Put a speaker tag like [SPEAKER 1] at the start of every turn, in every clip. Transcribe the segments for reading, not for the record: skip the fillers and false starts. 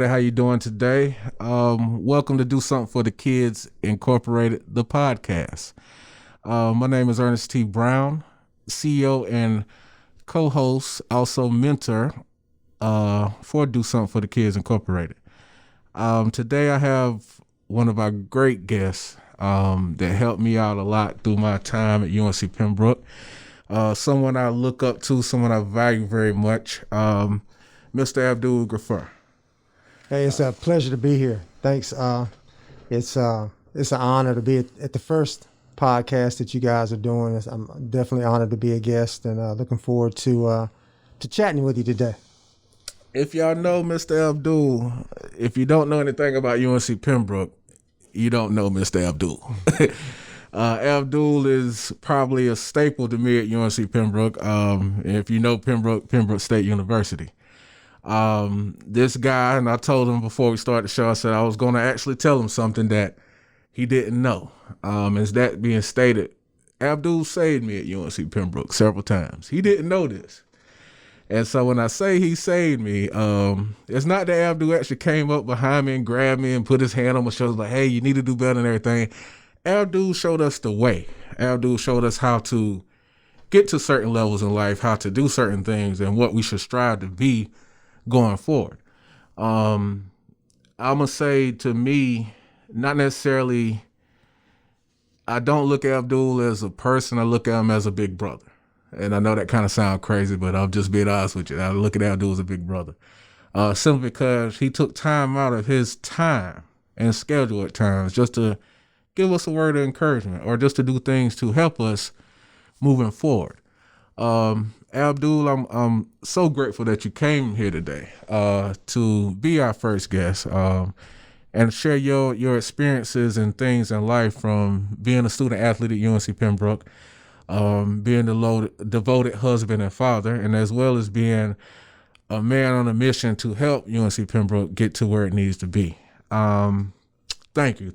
[SPEAKER 1] everybody. How you doing today? Welcome to Do Something for the Kids Incorporated, the podcast. My name is Ernest T. Brown, CEO and co-host, also mentor for Do Something for the Kids Incorporated. Today I have one of our great guests that helped me out a lot through my time at UNC Pembroke. Someone I look up to, someone I value very much, Mr. Abdul Ghaffar.
[SPEAKER 2] Hey, it's a pleasure to be here. Thanks. It's an honor to be at the first podcast that you guys are doing. I'm definitely honored to be a guest and looking forward to chatting with you today.
[SPEAKER 1] If y'all know Mr. Abdul, if you don't know anything about UNC Pembroke, you don't know Mr. Abdul. Abdul is probably a staple to me at UNC Pembroke. If you know Pembroke State University. This guy, and I told him before we started the show, I said I was going to actually tell him something that he didn't know. As that being stated, Abdul saved me at UNC Pembroke several times. He didn't know this. And so when I say he saved me, it's not that Abdul actually came up behind me and grabbed me and put his hand on my shoulder like, hey, you need to do better and everything. Abdul showed us the way. Abdul showed us how to get to certain levels in life, how to do certain things, and what we should strive to be going forward. I'm going to say, to me, not necessarily, I don't look at Abdul as a person, I look at him as a big brother. And I know that kind of sounds crazy, but I'm just being honest with you. I look at Abdul as a big brother. Simply because he took time out of his time and schedule at times just to give us a word of encouragement or just to do things to help us moving forward. Abdul, I'm so grateful that you came here today to be our first guest and share your experiences and things in life, from being a student athlete at UNC Pembroke, being the devoted husband and father, and as well as being a man on a mission to help UNC Pembroke get to where it needs to be. Thank you.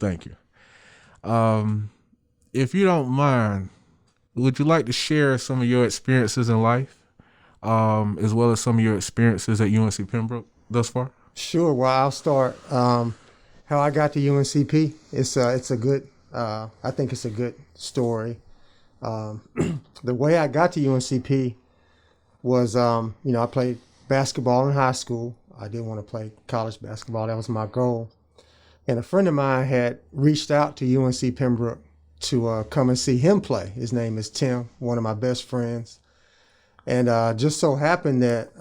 [SPEAKER 1] If you don't mind, would you like to share some of your experiences in life, as well as some of your experiences at UNC Pembroke thus far?
[SPEAKER 2] Sure. Well, I'll start. How I got to UNCP. It's a good. I think it's a good story. The way I got to UNCP was, I played basketball in high school. I did want to play college basketball. That was my goal. And a friend of mine had reached out to UNC Pembroke to come and see him play. His name is Tim, one of my best friends. And just so happened that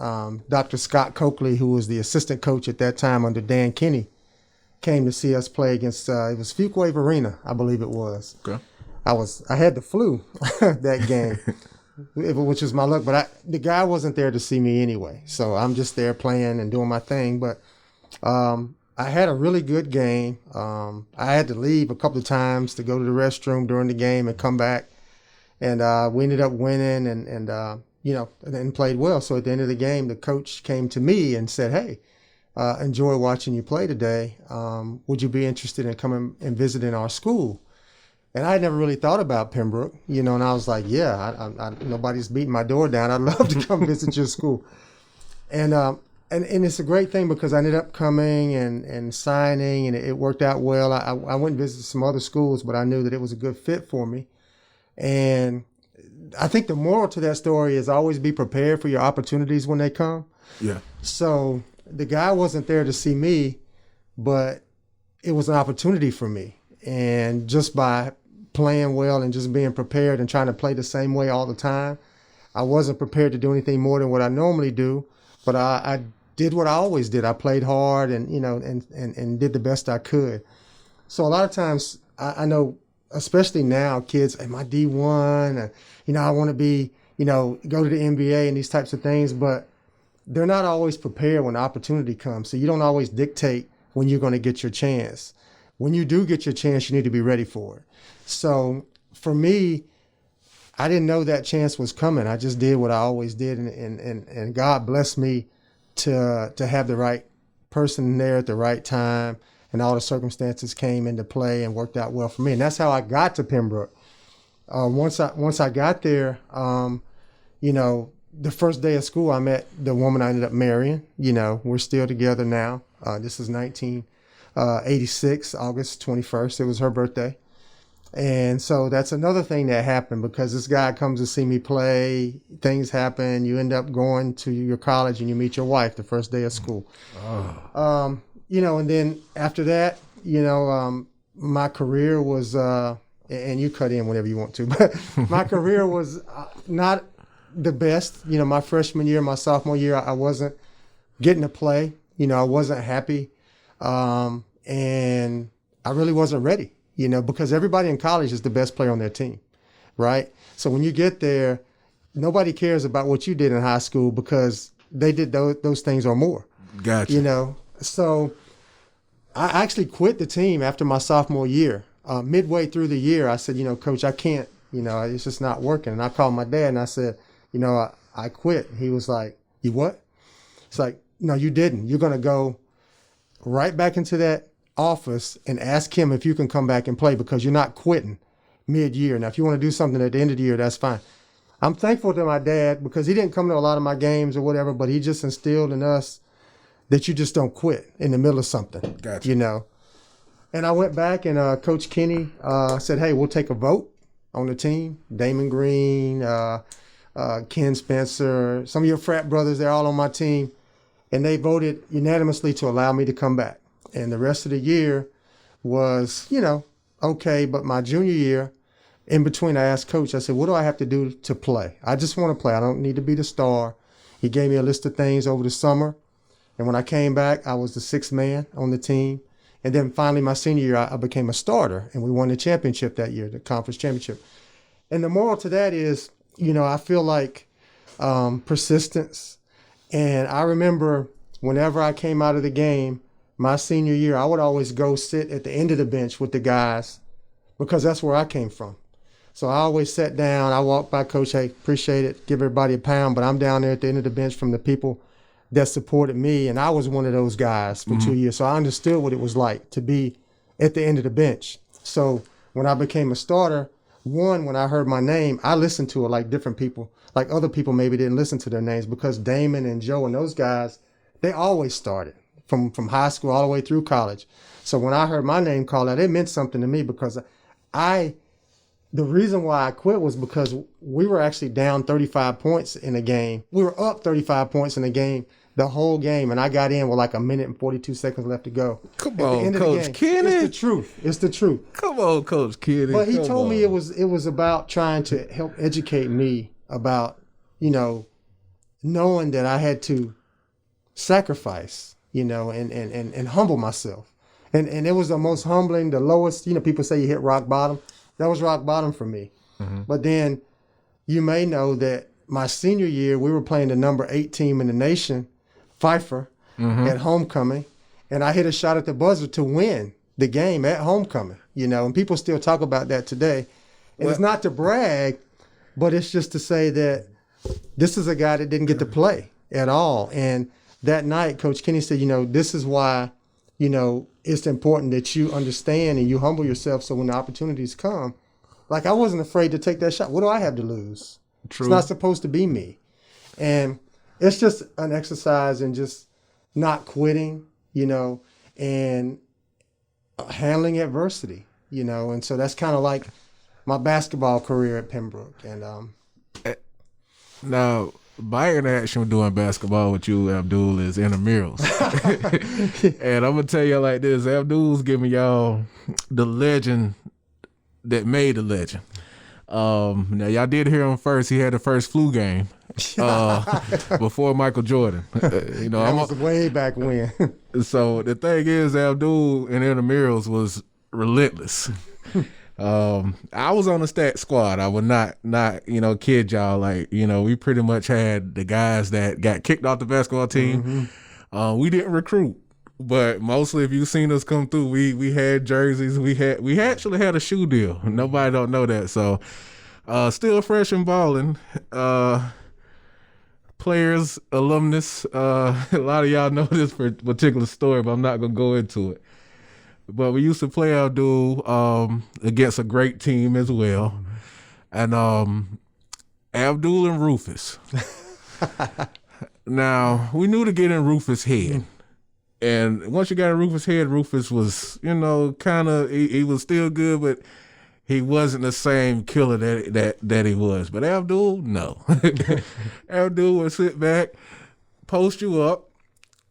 [SPEAKER 2] Dr. Scott Coakley, who was the assistant coach at that time under Dan Kinney, came to see us play against, it was Fuquay Arena, I believe it was.
[SPEAKER 1] Okay.
[SPEAKER 2] I had the flu that game, which was my luck, but the guy wasn't there to see me anyway. So I'm just there playing and doing my thing. But I had a really good game. I had to leave a couple of times to go to the restroom during the game and come back. And we ended up winning and played well. So at the end of the game, the coach came to me and said, hey, enjoy watching you play today. Would you be interested in coming and visiting our school? And I had never really thought about Pembroke, and I was like, yeah, nobody's beating my door down. I'd love to come visit your school. And it's a great thing because I ended up coming and signing, and it worked out well. I went and visited some other schools, but I knew that it was a good fit for me. And I think the moral to that story is always be prepared for your opportunities when they come.
[SPEAKER 1] Yeah.
[SPEAKER 2] So the guy wasn't there to see me, but it was an opportunity for me. And just by playing well and just being prepared and trying to play the same way all the time, I wasn't prepared to do anything more than what I normally do, but I did what I always did. I played hard and did the best I could. So a lot of times I know, especially now, kids, am I D1? I want to be, go to the NBA and these types of things, but they're not always prepared when the opportunity comes. So you don't always dictate when you're going to get your chance. When you do get your chance, you need to be ready for it. So for me, I didn't know that chance was coming. I just did what I always did, and God blessed me to have the right person there at the right time, and all the circumstances came into play and worked out well for me. And that's how I got to Pembroke. Once I got there, the first day of school, I met the woman I ended up marrying. We're still together now. This is 1986, August 21st. It was her birthday. And so that's another thing that happened because this guy comes to see me play. Things happen. You end up going to your college and you meet your wife the first day of school.
[SPEAKER 1] Oh.
[SPEAKER 2] And then after that, my career was, and you cut in whenever you want to, but my career was not the best. My freshman year, my sophomore year, I wasn't getting to play. I wasn't happy. And I really wasn't ready. Because everybody in college is the best player on their team, right? So when you get there, nobody cares about what you did in high school because they did those things or more.
[SPEAKER 1] Gotcha.
[SPEAKER 2] So I actually quit the team after my sophomore year. Midway through the year, I said, Coach, I can't, it's just not working. And I called my dad and I said, I quit. He was like, you what? It's like, no, you didn't. You're going to go right back into that office and ask him if you can come back and play because you're not quitting mid-year. Now, if you want to do something at the end of the year, that's fine. I'm thankful to my dad because he didn't come to a lot of my games or whatever, but he just instilled in us that you just don't quit in the middle of something.
[SPEAKER 1] Gotcha.
[SPEAKER 2] And I went back and Coach Kenny said, hey, we'll take a vote on the team. Damon Green, Ken Spencer, some of your frat brothers, they're all on my team. And they voted unanimously to allow me to come back. And the rest of the year was, okay. But my junior year, in between, I asked Coach, I said, what do I have to do to play? I just want to play. I don't need to be the star. He gave me a list of things over the summer. And when I came back, I was the sixth man on the team. And then finally, my senior year, I became a starter. And we won the championship that year, the conference championship. And the moral to that is, I feel like persistence. And I remember whenever I came out of the game, my senior year, I would always go sit at the end of the bench with the guys because that's where I came from. So I always sat down. I walked by Coach, hey, appreciate it, give everybody a pound, but I'm down there at the end of the bench from the people that supported me, and I was one of those guys for 2 years. So I understood what it was like to be at the end of the bench. So when I became a starter, when I heard my name, I listened to it like different people, like other people maybe didn't listen to their names because Damon and Joe and those guys, they always started. From high school all the way through college. So when I heard my name called out, it meant something to me because the reason why I quit was because we were actually down 35 points in a game. We were up 35 points in a game, the whole game, and I got in with like 1 minute and 42 seconds left to go.
[SPEAKER 1] Come on, Coach Kenny.
[SPEAKER 2] It's the truth. It's the truth.
[SPEAKER 1] Come on, Coach Kenny.
[SPEAKER 2] But he told me it was about trying to help educate me about, knowing that I had to sacrifice. And humble myself. And it was the most humbling, the lowest, people say you hit rock bottom. That was rock bottom for me. Mm-hmm. But then you may know that my senior year, we were playing the number 8 team in the nation, Pfeiffer, at homecoming. And I hit a shot at the buzzer to win the game at homecoming, and people still talk about that today. And it's not to brag, but it's just to say that this is a guy that didn't get to play at all. And that night, Coach Kenny said, this is why, it's important that you understand and you humble yourself so when the opportunities come, like I wasn't afraid to take that shot. What do I have to lose? True. It's not supposed to be me. And it's just an exercise in just not quitting, and handling adversity, and so that's kind of like my basketball career at Pembroke. And
[SPEAKER 1] now, my interaction doing basketball with you, Abdul, is intramurals. And I'm going to tell you like this. Abdul's giving y'all the legend that made the legend. Now, y'all did hear him first. He had the first flu game before Michael Jordan.
[SPEAKER 2] That was way back when.
[SPEAKER 1] So the thing is, Abdul in intramurals was relentless. I was on the stat squad. I would not kid y'all. Like, we pretty much had the guys that got kicked off the basketball team. Mm-hmm. We didn't recruit, but mostly if you seen us come through, we had jerseys. We actually had a shoe deal. Nobody don't know that. So, still fresh and balling. Players, alumnus. A lot of y'all know this particular story, but I'm not gonna go into it. But we used to play Abdul against a great team as well. And Abdul and Rufus. Now, we knew to get in Rufus' head. And once you got in Rufus' head, Rufus was, kind of, he was still good, but he wasn't the same killer that he was. But Abdul, no. Abdul would sit back, post you up,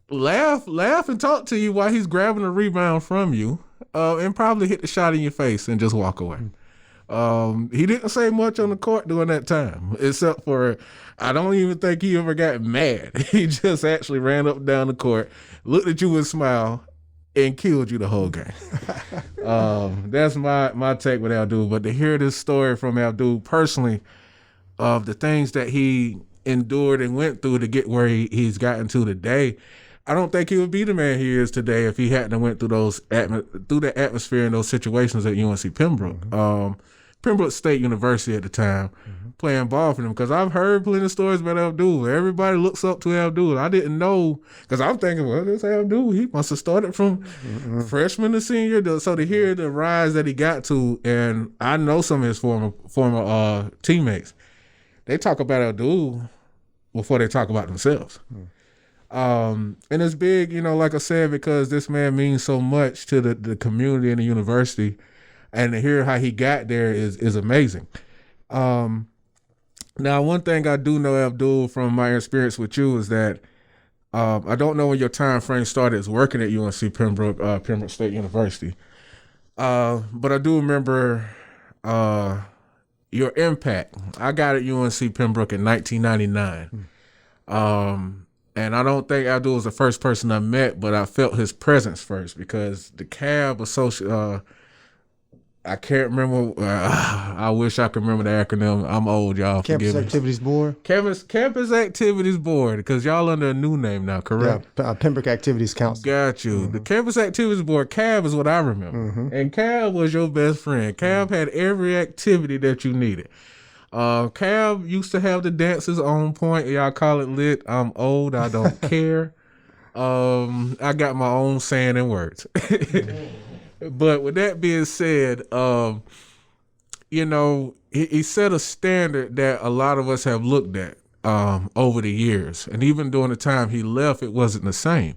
[SPEAKER 1] laugh and talk to you while he's grabbing a rebound from you, and probably hit the shot in your face and just walk away. He didn't say much on the court during that time, except for, I don't even think he ever got mad. He just actually ran up and down the court, looked at you with a smile, and killed you the whole game. That's my take with Abdul. But to hear this story from Abdul personally, of the things that he endured and went through to get where he's gotten to today, I don't think he would be the man he is today if he hadn't went through through the atmosphere and those situations at UNC Pembroke. Pembroke State University at the time, playing ball for them. Because I've heard plenty of stories about Abdul. Everybody looks up to Abdul. I didn't know, because I'm thinking, well, this Abdul, he must have started from freshman to senior. So to hear the rise that he got to, and I know some of his former teammates, they talk about Abdul before they talk about themselves. And it's big, like I said, because this man means so much to the community and the university. And to hear how he got there is amazing. Now, one thing I do know, Abdul, from my experience with you is that I don't know when your time frame started as working at UNC Pembroke State University. But I do remember your impact. I got at UNC Pembroke in 1999. And I don't think Abdul was the first person I met, but I felt his presence first, because the CAB I can't remember. I wish I could remember the acronym. I'm old, y'all.
[SPEAKER 2] Campus Activities Board.
[SPEAKER 1] Campus Activities Board, because y'all under a new name now, correct?
[SPEAKER 2] Yeah, Pembroke Activities Council.
[SPEAKER 1] Got you. The Campus Activities Board, CAB, is what I remember. And CAB was your best friend. CAB had every activity that you needed. CAB used to have the dances on point. Y'all call it lit. I'm old. I don't care. I got my own saying and words. But with that being said, he set a standard that a lot of us have looked at over the years. And even during the time he left, it wasn't the same.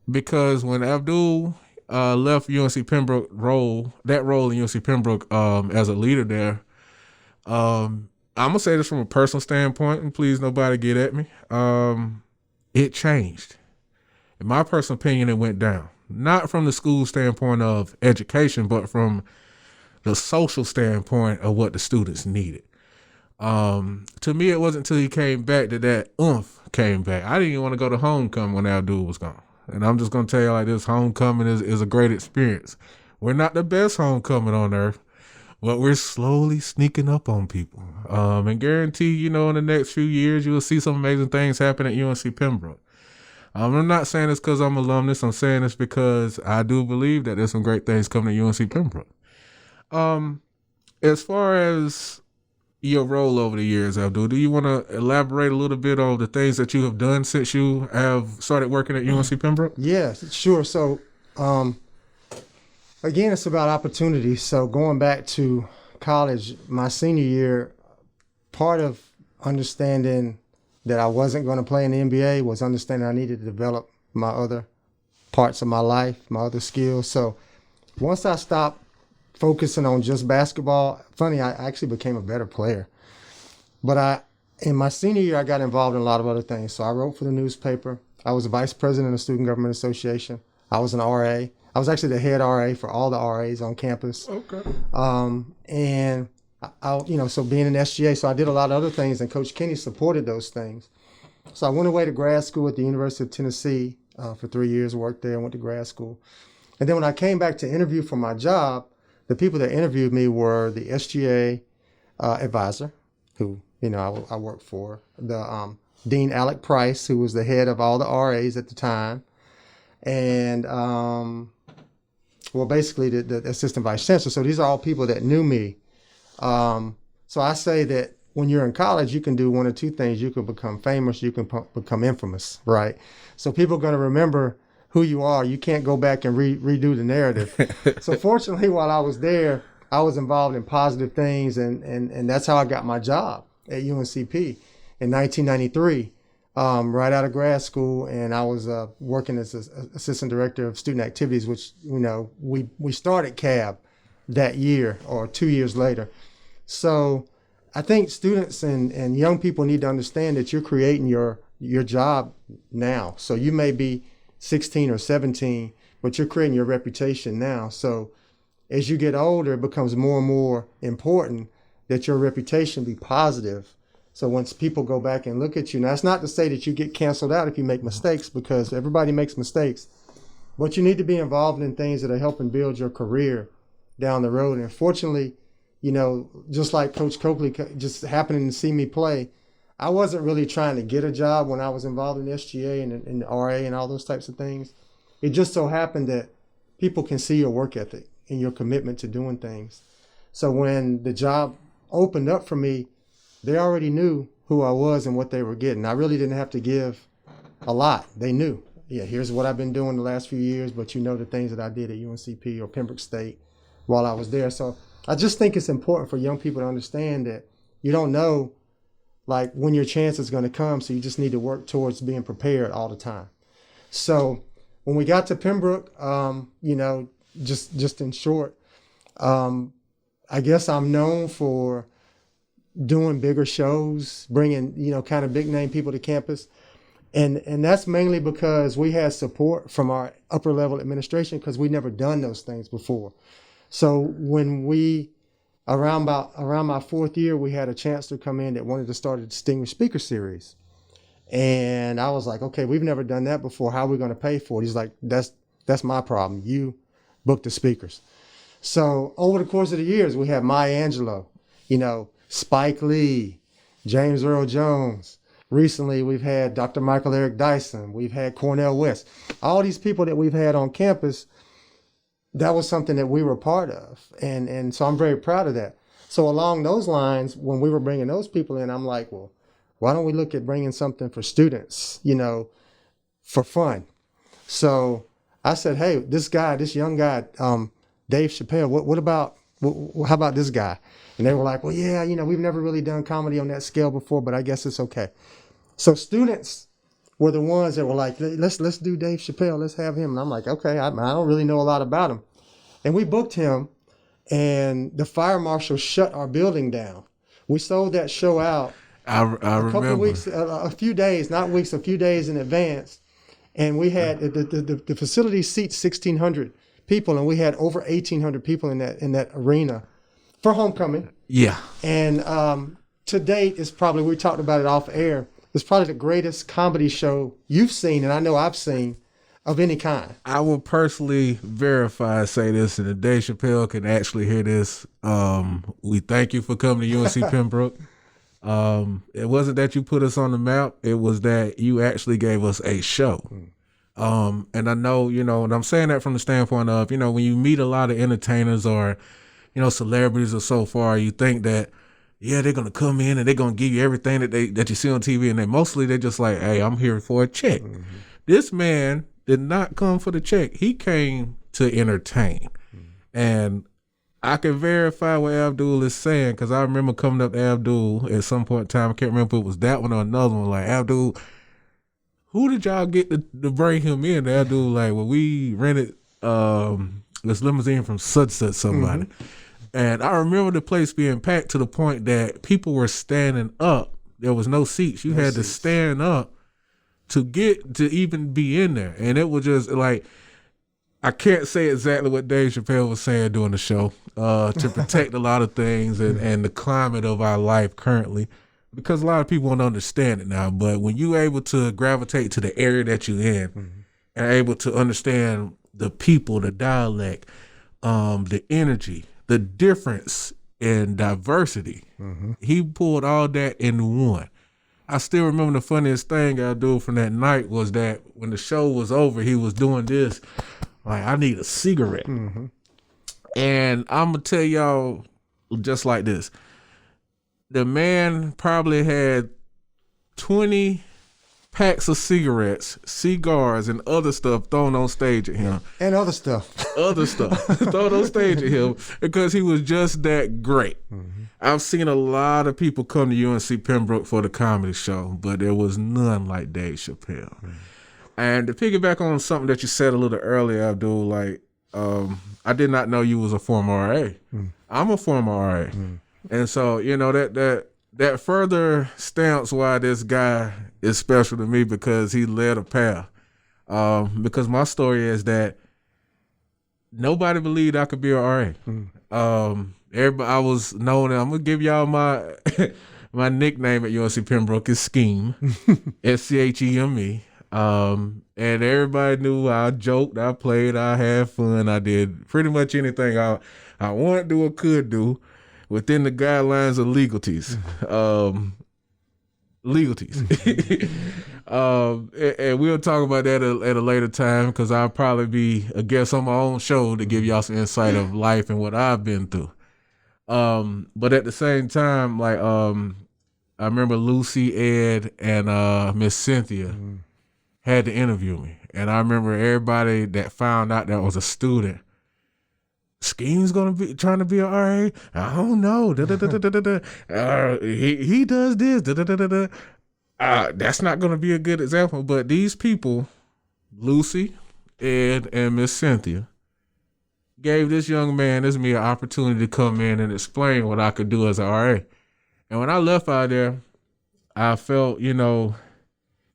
[SPEAKER 1] Because when Abdul left UNC Pembroke role in UNC Pembroke as a leader there, I'm going to say this from a personal standpoint, and please nobody get at me. It changed. In my personal opinion, it went down. Not from the school standpoint of education, but from the social standpoint of what the students needed. To me, it wasn't until he came back that oomph came back. I didn't even want to go to homecoming when Abdul was gone. And I'm just going to tell you like this, homecoming is a great experience. We're not the best homecoming on earth, but we're slowly sneaking up on people. And guarantee, in the next few years, you will see some amazing things happen at UNC Pembroke. I'm not saying this because I'm alumnus. I'm saying this because I do believe that there's some great things coming to UNC Pembroke. As far as your role over the years, Abdul, do you want to elaborate a little bit on the things that you have done since you have started working at UNC Pembroke?
[SPEAKER 2] Yes, sure. So, again, it's about opportunity. So going back to college, my senior year, part of understanding that I wasn't going to play in the NBA was understanding I needed to develop my other parts of my life, my other skills. So once I stopped focusing on just basketball, I actually became a better player. But in my senior year, I got involved in a lot of other things. So I wrote for the newspaper. I was a vice president of the Student Government Association. I was an RA. I was actually the head RA for all the RAs on campus.
[SPEAKER 1] Okay.
[SPEAKER 2] And so being an SGA, so I did a lot of other things, and Coach Kenny supported those things. So I went away to grad school at the University of Tennessee for 3 years, worked there, went to grad school. And then when I came back to interview for my job, the people that interviewed me were the SGA advisor, who, I worked for, the Dean Alec Price, who was the head of all the RAs at the time, and basically the assistant vice chancellor. So these are all people that knew me. So I say that when you're in college, you can do one of two things. You can become famous, you can become infamous, right? So people are going to remember who you are. You can't go back and redo the narrative. So fortunately, while I was there, I was involved in positive things, and that's how I got my job at UNCP in 1993. right out of grad school, and I was working as an assistant director of student activities, which we started CAB that year or 2 years later. So I think students and young people need to understand that you're creating your job now. So you may be 16 or 17, but you're creating your reputation now. So as you get older, it becomes more and more important that your reputation be positive. So once people go back and look at you, now it's not to say that you get canceled out if you make mistakes, because everybody makes mistakes, but you need to be involved in things that are helping build your career down the road. And fortunately, just like Coach Coakley, just happening to see me play, I wasn't really trying to get a job when I was involved in SGA and RA and all those types of things. It just so happened that people can see your work ethic and your commitment to doing things. So when the job opened up for me, they already knew who I was and what they were getting. I really didn't have to give a lot. They knew, yeah, here's what I've been doing the last few years, but the things that I did at UNCP or Pembroke State while I was there. So I just think it's important for young people to understand that you don't know like when your chance is going to come, so you just need to work towards being prepared all the time. So when we got to Pembroke, just in short, I guess I'm known for doing bigger shows, bringing, kind of big name people to campus. And that's mainly because we had support from our upper level administration, because we never done those things before. So when around my fourth year, we had a chancellor come in that wanted to start a Distinguished Speaker Series. And I was like, okay, we've never done that before. How are we going to pay for it? He's like, that's my problem. You book the speakers. So over the course of the years, we had Maya Angelou, Spike Lee, James Earl Jones. Recently, we've had Dr. Michael Eric Dyson. We've had Cornel West. All these people that we've had on campus, that was something that we were part of. And so I'm very proud of that. So along those lines, when we were bringing those people in, I'm like, well, why don't we look at bringing something for students, for fun? So I said, hey, this young guy, Dave Chappelle, how about this guy? And they were like, well, yeah, we've never really done comedy on that scale before, but I guess it's okay. So students were the ones that were like, let's do Dave Chappelle, let's have him. And I'm like, okay, I don't really know a lot about him. And we booked him, and the fire marshal shut our building down. We sold that show out
[SPEAKER 1] I
[SPEAKER 2] a couple
[SPEAKER 1] remember.
[SPEAKER 2] of weeks, a few days, not weeks, a few days in advance. And we had, the facility seats 1,600 people, and we had over 1,800 people in that arena for homecoming.
[SPEAKER 1] Yeah.
[SPEAKER 2] And to date, we talked about it off air, it's probably the greatest comedy show you've seen, and I know I've seen, of any kind.
[SPEAKER 1] I will personally say this, and Dave Chappelle can actually hear this. We thank you for coming to UNC Pembroke. It wasn't that you put us on the map. It was that you actually gave us a show. And I know, and I'm saying that from the standpoint of, when you meet a lot of entertainers or, celebrities or so far, you think that, yeah, they're going to come in and they're going to give you everything that you see on TV. And they're just like, hey, I'm here for a check. Mm-hmm. This man did not come for the check. He came to entertain. Mm-hmm. And I can verify what Abdul is saying, because I remember coming up to Abdul at some point in time. I can't remember if it was that one or another one. Like, Abdul, who did y'all get to bring him in? Abdul, like, well, we rented this limousine from such somebody. Mm-hmm. And I remember the place being packed to the point that people were standing up. There was no seats. You had to stand up to even be in there. And it was just like, I can't say exactly what Dave Chappelle was saying during the show, to protect a lot of things and the climate of our life currently, because a lot of people won't understand it now. But when you're able to gravitate to the area that you're in, mm-hmm. and able to understand the people, the dialect, the energy, the difference in diversity, mm-hmm. he pulled all that in one. I still remember the funniest thing I do from that night was that when the show was over, he was doing this, like, I need a cigarette. Mm-hmm. And I'm going to tell y'all just like this. The man probably had 20 packs of cigarettes, cigars, and other stuff thrown on stage at him.
[SPEAKER 2] And other stuff.
[SPEAKER 1] Thrown on stage at him because he was just that great. Mm-hmm. I've seen a lot of people come to UNC Pembroke for the comedy show, but there was none like Dave Chappelle. Mm-hmm. And to piggyback on something that you said a little earlier, Abdul, like, I did not know you was a former RA. Mm. I'm a former RA. Mm. And so, you know, that further stamps why this guy is special to me, because he led a path. Because my story is that nobody believed I could be a RA. Mm. Everybody, I was known, I'm going to give y'all my my nickname at UNC Pembroke is Scheme, SCHEME. And everybody knew I joked, I played, I had fun, I did pretty much anything I wanted to do or could do within the guidelines of legalities. And we'll talk about that at a later time, because I'll probably be a guest on my own show to give y'all some insight of life and what I've been through. But at the same time, like, I remember Lucy, Ed, and Miss Cynthia had to interview me. And I remember everybody that found out that I was a student, Scheme's gonna be trying to be an RA. I don't know. He does this. That's not gonna be a good example. But these people, Lucy, Ed, and Miss Cynthia, gave this young man, this me, an opportunity to come in and explain what I could do as an RA. And when I left out there, I felt, you know,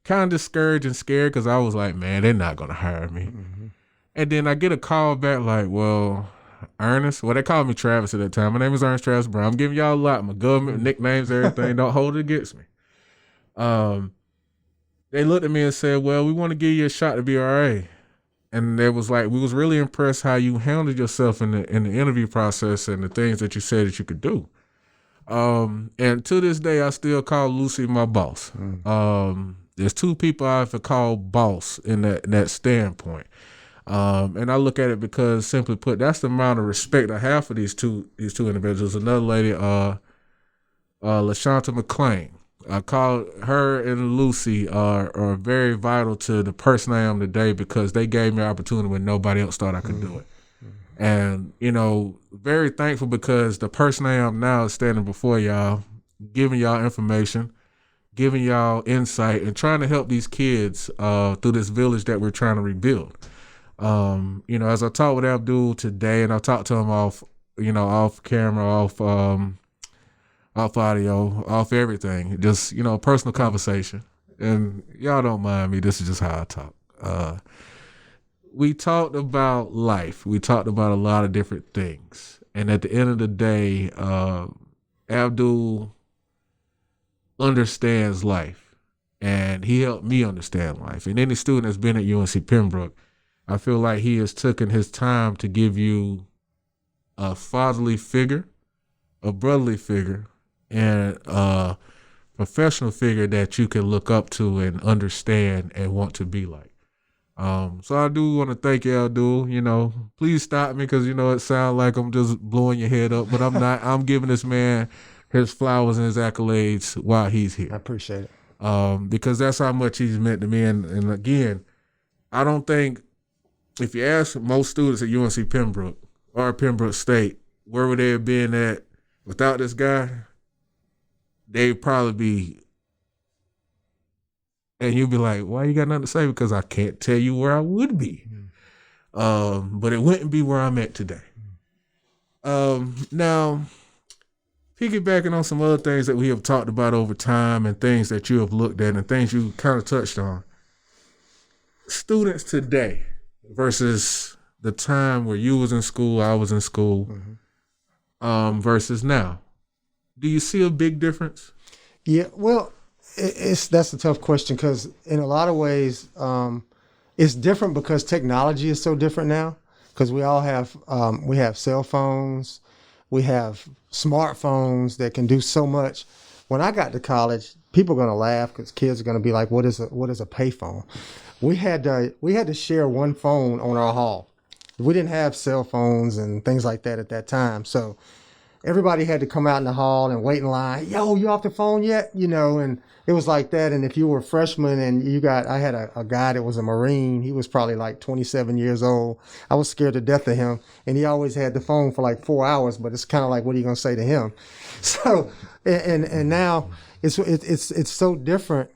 [SPEAKER 1] kind of discouraged and scared, because I was like, man, they're not going to hire me. Mm-hmm. And then I get a call back like, well, Ernest, well, they called me Travis at that time. My name is Ernest Travis Brown. I'm giving y'all a lot. My government, nicknames, everything. Don't hold it against me. They looked at me and said, well, we want to give you a shot to be RA. And it was like, we was really impressed how you handled yourself in the interview process and the things that you said that you could do. And to this day, I still call Lucy my boss. There's two people I have to call boss in that standpoint. And I look at it because, simply put, that's the amount of respect I have for these two individuals. Another lady, LaShanta McClain. I call her and Lucy are very vital to the person I am today, because they gave me an opportunity when nobody else thought I could do it. And, you know, very thankful, because the person I am now is standing before y'all, giving y'all information, giving y'all insight, and trying to help these kids through this village that we're trying to rebuild. You know, as I talked with Abdul today, and I talked to him off camera, off audio, off everything, just, you know, personal conversation. And y'all don't mind me, this is just how I talk. We talked about life. We talked about a lot of different things. And at the end of the day, Abdul understands life, and he helped me understand life. And any student that's been at UNC Pembroke, I feel like he has taken his time to give you a fatherly figure, a brotherly figure, and a professional figure that you can look up to and understand and want to be like. So I do want to thank you, Abdul. You know, please stop me, because, you know, it sounds like I'm just blowing your head up, but I'm not. I'm giving this man his flowers and his accolades while he's here.
[SPEAKER 2] I appreciate it.
[SPEAKER 1] Because that's how much he's meant to me. And again, I don't think, if you ask most students at UNC Pembroke or Pembroke State, where would they have been at without this guy, they'd probably be, and you'd be like, why you got nothing to say? Because I can't tell you where I would be. But it wouldn't be where I'm at today. Now, piggybacking on some other things that we have talked about over time, and things that you have looked at, and things you kind of touched on, students today versus the time where you was in school, I was in school, versus now. Do you see a big difference?
[SPEAKER 2] Yeah, well, that's a tough question, because in a lot of ways, it's different because technology is so different now. Because we all have we have cell phones, we have smartphones that can do so much. When I got to college, people are gonna laugh, because kids are gonna be like, "What is a payphone?" We had to share one phone on our hall. We didn't have cell phones and things like that at that time. So everybody had to come out in the hall and wait in line. Yo, you off the phone yet? And it was like that. And if you were a freshman and I had a guy that was a Marine. He was probably like 27 years old. I was scared to death of him. And he always had the phone for like 4 hours, but it's kind of like, what are you going to say to him? So, and now it's so different,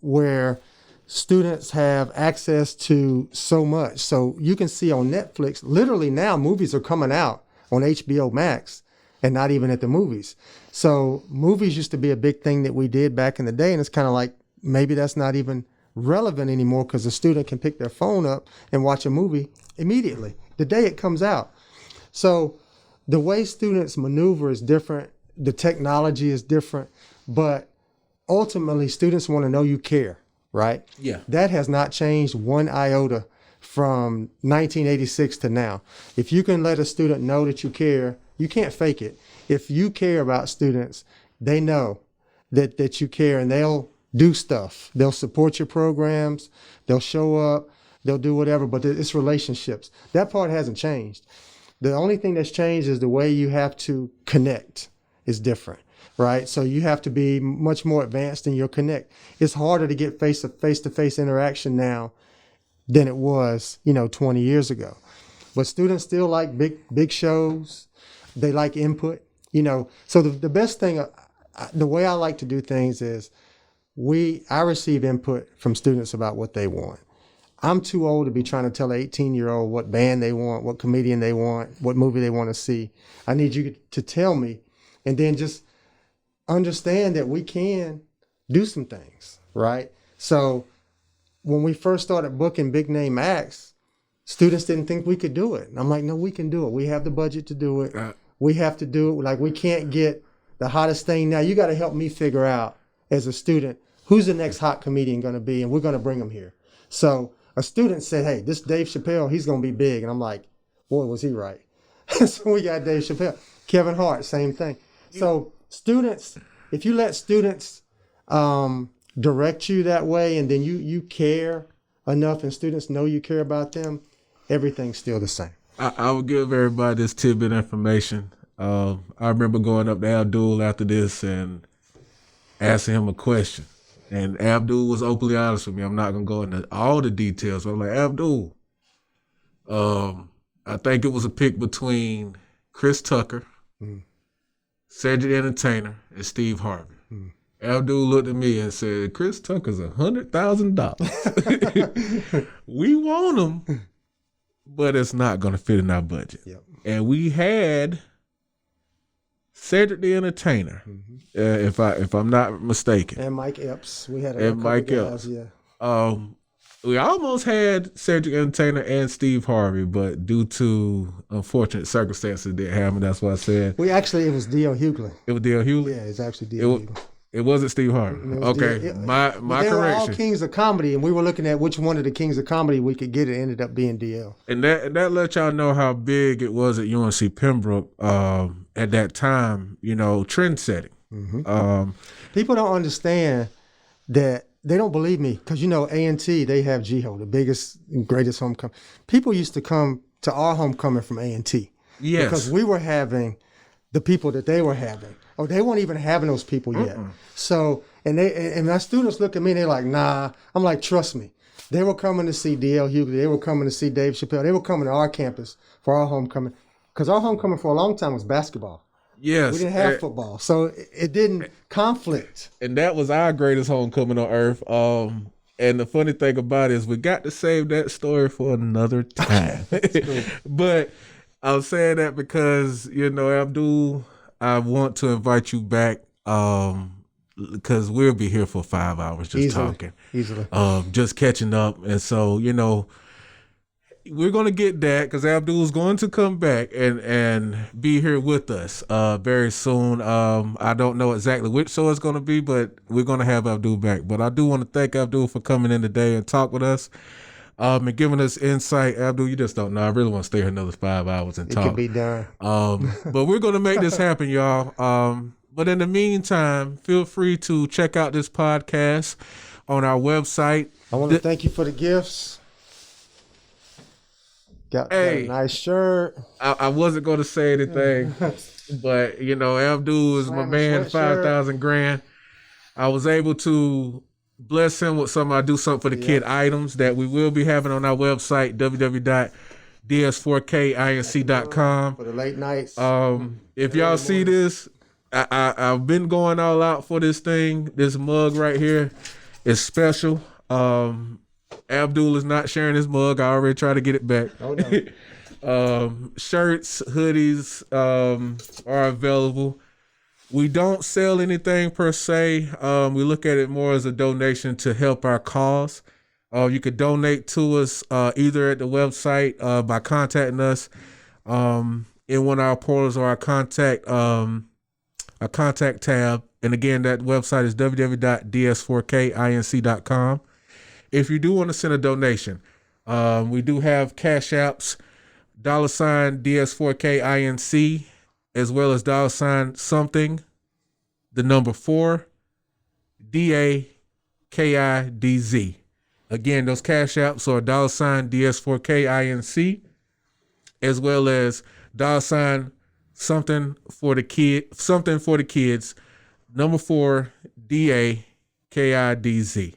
[SPEAKER 2] where students have access to so much. So you can see on Netflix, literally now movies are coming out on HBO Max and not even at the movies. So movies used to be a big thing that we did back in the day. And it's kind of like, maybe that's not even relevant anymore because the student can pick their phone up and watch a movie immediately, the day it comes out. So the way students maneuver is different. The technology is different, but ultimately students want to know you care, right?
[SPEAKER 1] Yeah.
[SPEAKER 2] That has not changed one iota from 1986 to now. If you can let a student know that you care, you can't fake it. If you care about students, they know that you care, and they'll do stuff. They'll support your programs. They'll show up. They'll do whatever, but it's relationships. That part hasn't changed. The only thing that's changed is the way you have to connect is different, right? So you have to be much more advanced in your connect. It's harder to get face-to-face interaction now than it was, 20 years ago. But students still like big shows. They like input, So the best thing, the way I like to do things is I receive input from students about what they want. I'm too old to be trying to tell an 18-year-old what band they want, what comedian they want, what movie they want to see. I need you to tell me, and then just understand that we can do some things, right? So when we first started booking big name acts, students didn't think we could do it. And I'm like, no, we can do it. We have the budget to do it. We have to do it. Like, we can't get the hottest thing now. You got to help me figure out as a student, who's the next hot comedian going to be? And we're going to bring him here. So a student said, hey, this Dave Chappelle, he's going to be big. And I'm like, boy, was he right. So we got Dave Chappelle. Kevin Hart, same thing. So students, if you let students direct you that way, and then you care enough and students know you care about them, everything's still the same.
[SPEAKER 1] I will give everybody this tidbit information. I remember going up to Abdul after this and asking him a question. And Abdul was openly honest with me. I'm not going to go into all the details. I'm like, Abdul, I think it was a pick between Chris Tucker, Cedric the Entertainer, and Steve Harvey. Abdul looked at me and said, Chris Tucker's $100,000. We want him, but it's not going to fit in our budget.
[SPEAKER 2] Yep.
[SPEAKER 1] And we had Cedric the Entertainer, if I'm not mistaken.
[SPEAKER 2] And Mike Epps. We had
[SPEAKER 1] Mike
[SPEAKER 2] Epps. Yeah.
[SPEAKER 1] We almost had Cedric the Entertainer and Steve Harvey, but due to unfortunate circumstances, it didn't happen. That's why I said.
[SPEAKER 2] It was D.L. Hughley.
[SPEAKER 1] It was D.L. Hughley?
[SPEAKER 2] Yeah, it's actually D.L. Hughley.
[SPEAKER 1] It wasn't Steve Harvey. Okay, my
[SPEAKER 2] they
[SPEAKER 1] correction.
[SPEAKER 2] were all kings of comedy, and we were looking at which one of the kings of comedy we could get. It ended up being DL.
[SPEAKER 1] And that let y'all know how big it was at UNC Pembroke at that time. Trend setting.
[SPEAKER 2] People don't understand that. They don't believe me because A&T, they have GHO, the biggest and greatest homecoming. People used to come to our homecoming from A&T.
[SPEAKER 1] Yes,
[SPEAKER 2] because we were having the people that they were having. Or they weren't even having those people yet. So, and my students look at me and they're like, nah. I'm like, trust me. They were coming to see D.L. Hughley. They were coming to see Dave Chappelle. They were coming to our campus for our homecoming. Because our homecoming for a long time was basketball.
[SPEAKER 1] Yes.
[SPEAKER 2] We didn't have football. So it didn't conflict.
[SPEAKER 1] And that was our greatest homecoming on earth. And the funny thing about it is we got to save that story for another time. But I was saying that because, Abdul, I want to invite you back because we'll be here for 5 hours just talking.
[SPEAKER 2] Easily.
[SPEAKER 1] Just catching up. And so, we're going to get that because Abdul's going to come back and be here with us very soon. I don't know exactly which show it's going to be, but we're going to have Abdul back. But I do want to thank Abdul for coming in today and talk with us and giving us insight. Abdul, you just don't know. I really want to stay here another 5 hours and talk.
[SPEAKER 2] It can be done.
[SPEAKER 1] But we're going to make this happen, y'all. But in the meantime, feel free to check out this podcast on our website.
[SPEAKER 2] I want to thank you for the gifts. Got a
[SPEAKER 1] Hey,
[SPEAKER 2] nice shirt.
[SPEAKER 1] I wasn't going to say anything, but you know, Abdul is my
[SPEAKER 2] Slammer
[SPEAKER 1] man.
[SPEAKER 2] sweatshirt.
[SPEAKER 1] 5,000 grand. I was able to bless him with some. I do something for the kid items that we will be having on our website www.ds4kinc.com.
[SPEAKER 2] For the late nights.
[SPEAKER 1] If y'all see this, I've been going all out for this thing. This mug right here is special. Abdul is not sharing his mug. I already tried to get it back.
[SPEAKER 2] Oh, no.
[SPEAKER 1] Shirts, hoodies are available. We don't sell anything per se. We look at it more as a donation to help our cause. You could donate to us either at the website by contacting us in one of our portals or our contact tab. And again, that website is www.ds4kinc.com. If you do want to send a donation, we do have cash apps, $DS4KINC, as well as $something, the number 4, DAKIDZ. Again, those cash apps are $DS4KINC, as well as something for the kids, number 4, DAKIDZ.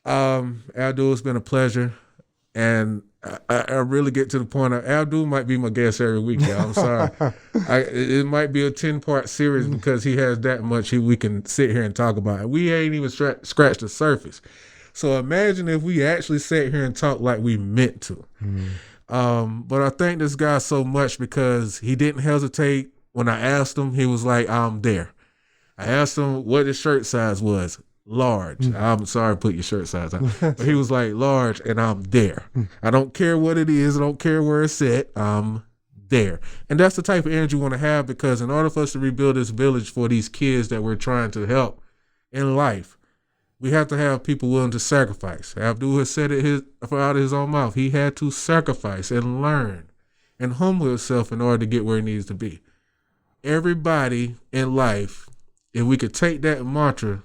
[SPEAKER 1] Abdul, it's been a pleasure, and I really get to the point of Abdul might be my guest every week, y'all. I'm sorry. It might be a 10-part series because he has that much we can sit here and talk about. And we ain't even scratched the surface. So imagine if we actually sat here and talked like we meant to. But I thank this guy so much because he didn't hesitate. When I asked him, he was like, I'm there. I asked him what his shirt size was. Large. I'm sorry, put your shirt size on. But he was like, large, and I'm there. I don't care what it is. I don't care where it's at. I'm there. And that's the type of energy we want to have, because in order for us to rebuild this village for these kids that we're trying to help in life, we have to have people willing to sacrifice. Abdul has said it out of his own mouth. He had to sacrifice and learn and humble himself in order to get where he needs to be. Everybody in life, if we could take that mantra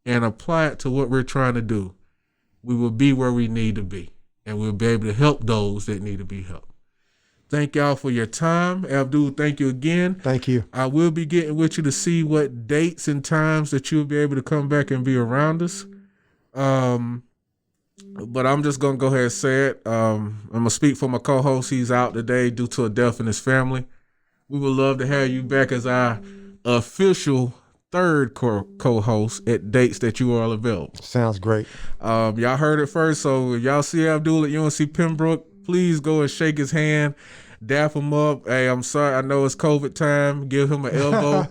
[SPEAKER 1] and apply it to what we're trying to do, we will be where we need to be, and we'll be able to help those that need to be helped. Thank y'all for your time. Abdul, thank you again.
[SPEAKER 2] Thank you.
[SPEAKER 1] I will be getting with you to see what dates and times that you'll be able to come back and be around us. But I'm just going to go ahead and say it. I'm going to speak for my co-host. He's out today due to a death in his family. We would love to have you back as our official third co-host at dates that you are available.
[SPEAKER 2] Sounds great.
[SPEAKER 1] Y'all heard it first, so if y'all see Abdul at UNC Pembroke, please go and shake his hand, dap him up. Hey, I'm sorry, I know it's COVID time. Give him an elbow,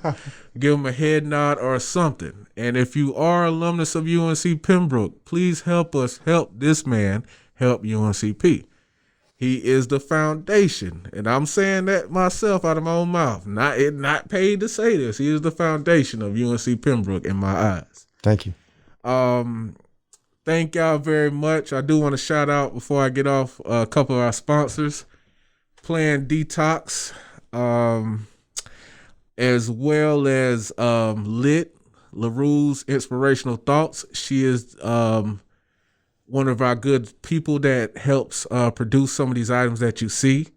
[SPEAKER 1] give him a head nod or something. And if you are alumnus of UNC Pembroke, please help us help this man help UNCP. He is the foundation, and I'm saying that myself out of my own mouth. Not paid to say this. He is the foundation of UNC Pembroke in my eyes.
[SPEAKER 2] Thank you.
[SPEAKER 1] Thank y'all very much. I do want to shout out before I get off a couple of our sponsors, Plan Detox, as well as LaRue's Inspirational Thoughts. She is one of our good people that helps produce some of these items that you see.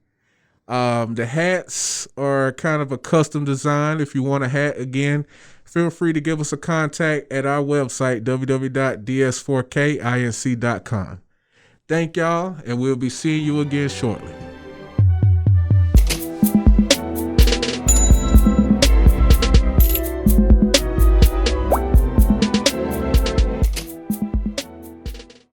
[SPEAKER 1] The hats are kind of a custom design. If you want a hat, again, feel free to give us a contact at our website, www.ds4kinc.com. Thank y'all, and we'll be seeing you again shortly.